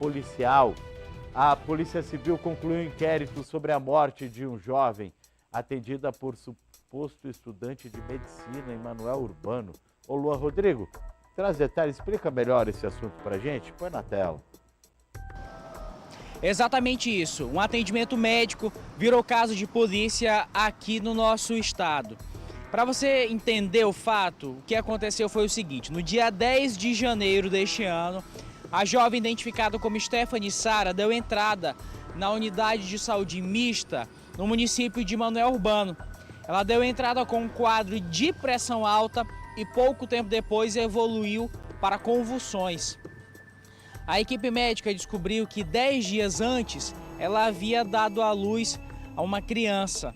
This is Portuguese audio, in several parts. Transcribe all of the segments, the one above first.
policial. A Polícia Civil concluiu um inquérito sobre a morte de um jovem atendida por suposto estudante de medicina, Emanuel Urbano. Ô Lua Rodrigo, traz detalhes, explica melhor esse assunto pra gente, põe na tela. Exatamente isso, um atendimento médico virou caso de polícia aqui no nosso estado. Para você entender o fato, o que aconteceu foi o seguinte: no dia 10 de janeiro deste ano, a jovem identificada como Stephanie Sara deu entrada na unidade de saúde mista no município de Emanuel Urbano. Ela deu entrada com um quadro de pressão alta e pouco tempo depois evoluiu para convulsões. A equipe médica descobriu que 10 dias antes ela havia dado à luz a uma criança.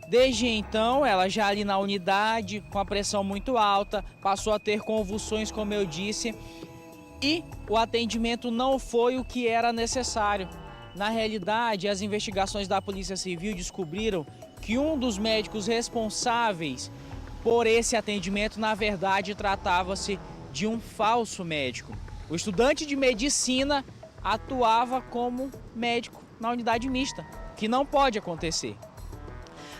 Desde então, ela já ali na unidade, com a pressão muito alta, passou a ter convulsões, como eu disse, e o atendimento não foi o que era necessário. Na realidade, as investigações da Polícia Civil descobriram que um dos médicos responsáveis por esse atendimento, na verdade, tratava-se de um falso médico. O estudante de medicina atuava como médico na unidade mista, que não pode acontecer.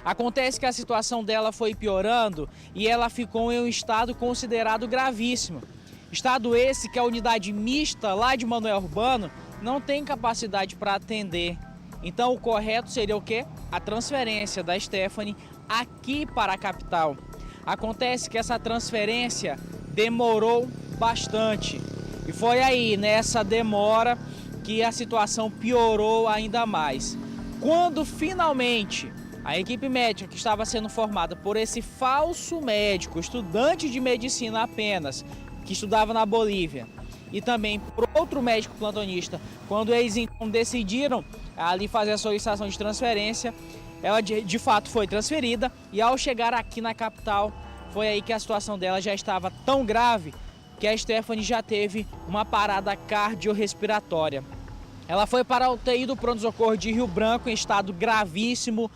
Acontece que a situação dela foi piorando e ela ficou em um estado considerado gravíssimo. Estado esse que a unidade mista lá de Emanuel Urbano não tem capacidade para atender. Então o correto seria o quê? A transferência da Stephanie aqui para a capital. Acontece que essa transferência demorou bastante. E foi aí, nessa demora, que a situação piorou ainda mais. Quando finalmente a equipe médica que estava sendo formada por esse falso médico, estudante de medicina apenas, que estudava na Bolívia, e também por outro médico plantonista, quando eles então decidiram ali fazer a solicitação de transferência, ela de fato foi transferida e ao chegar aqui na capital, foi aí que a situação dela já estava tão grave que a Stephanie já teve uma parada cardiorrespiratória. Ela foi para a UTI do pronto-socorro de Rio Branco em estado gravíssimo,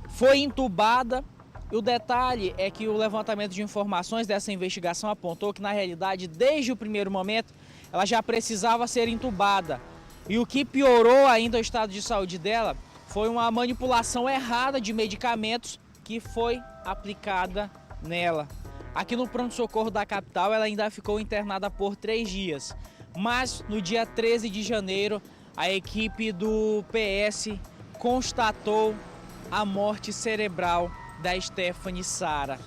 foi entubada. E o detalhe é que o levantamento de informações dessa investigação apontou que, na realidade, desde o primeiro momento, ela já precisava ser entubada. E o que piorou ainda o estado de saúde dela foi uma manipulação errada de medicamentos que foi aplicada nela. Aqui no pronto-socorro da capital, ela ainda ficou internada por 3 dias. Mas, no dia 13 de janeiro, a equipe do PS constatou a morte cerebral da Stephanie Sara.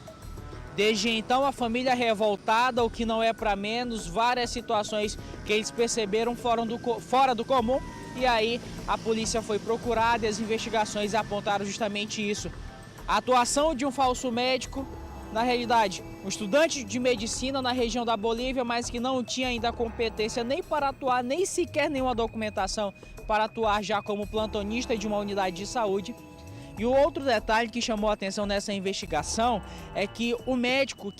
Desde então, a família revoltada, o que não é para menos, várias situações que eles perceberam fora do comum, e aí a polícia foi procurada e as investigações apontaram justamente isso. A atuação de um falso médico, na realidade, um estudante de medicina na região da Bolívia, mas que não tinha ainda competência nem para atuar, nem sequer nenhuma documentação para atuar já como plantonista de uma unidade de saúde. E o outro detalhe que chamou a atenção nessa investigação é que o médico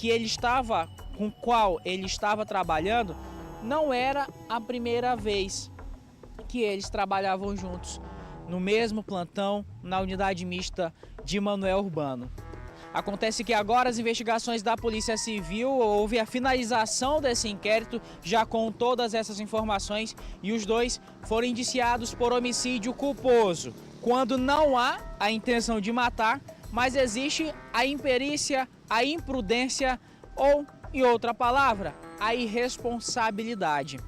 com o qual ele estava trabalhando não era a primeira vez que eles trabalhavam juntos no mesmo plantão na unidade mista de Emanuel Urbano. Acontece que agora as investigações da Polícia Civil, houve a finalização desse inquérito já com todas essas informações e os dois foram indiciados por homicídio culposo, quando não há a intenção de matar, mas existe a imperícia, a imprudência ou, em outra palavra, a irresponsabilidade.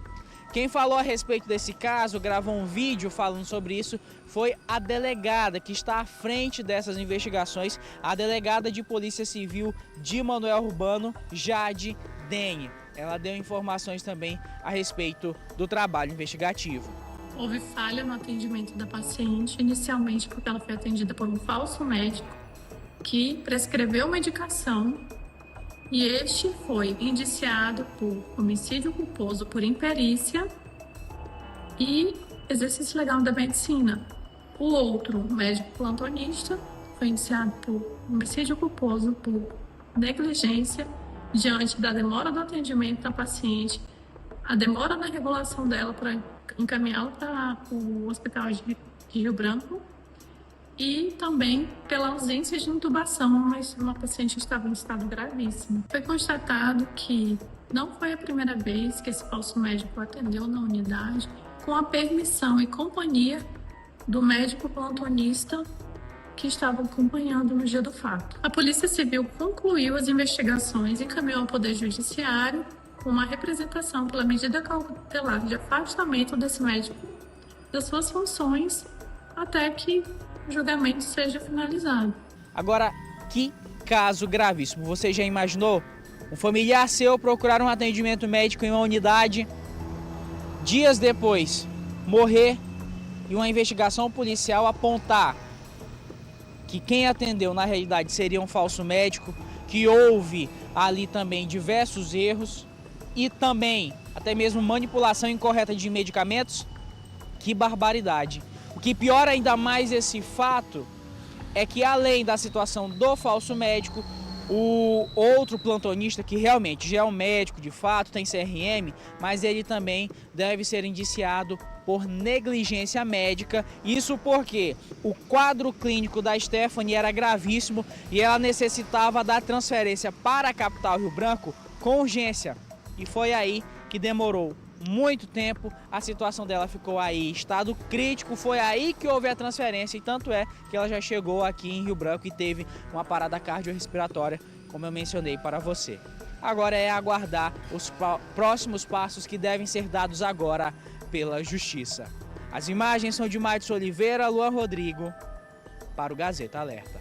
Quem falou a respeito desse caso, gravou um vídeo falando sobre isso, foi a delegada que está à frente dessas investigações, a delegada de Polícia Civil de Emanuel Urbano, Jade Denhe. Ela deu informações também a respeito do trabalho investigativo. Houve falha no atendimento da paciente, inicialmente porque ela foi atendida por um falso médico que prescreveu medicação e este foi indiciado por homicídio culposo por imperícia e exercício legal da medicina. O outro médico plantonista foi indiciado por homicídio culposo por negligência diante da demora do atendimento da paciente, a demora na regulação dela para encaminhá-la para o hospital de Rio Branco e também pela ausência de intubação, mas uma paciente estava em estado gravíssimo. Foi constatado que não foi a primeira vez que esse falso médico atendeu na unidade com a permissão e companhia do médico plantonista que estava acompanhando no dia do fato. A Polícia Civil concluiu as investigações e encaminhou ao Poder Judiciário com uma representação pela medida cautelar de afastamento desse médico das suas funções até que o julgamento seja finalizado. Agora, que caso gravíssimo. Você já imaginou? Um familiar seu procurar um atendimento médico em uma unidade, dias depois morrer e uma investigação policial apontar que quem atendeu na realidade seria um falso médico, que houve ali também diversos erros e também até mesmo manipulação incorreta de medicamentos? Que barbaridade! O que piora ainda mais esse fato é que, além da situação do falso médico, o outro plantonista, que realmente já é um médico de fato, tem CRM, mas ele também deve ser indiciado por negligência médica. Isso porque o quadro clínico da Stephanie era gravíssimo e ela necessitava da transferência para a capital Rio Branco com urgência. E foi aí que demorou muito tempo, a situação dela ficou aí, estado crítico, foi aí que houve a transferência e tanto é que ela já chegou aqui em Rio Branco e teve uma parada cardiorrespiratória, como eu mencionei para você. Agora é aguardar os próximos passos que devem ser dados agora pela Justiça. As imagens são de Maidson Oliveira, Luan Rodrigo, para o Gazeta Alerta.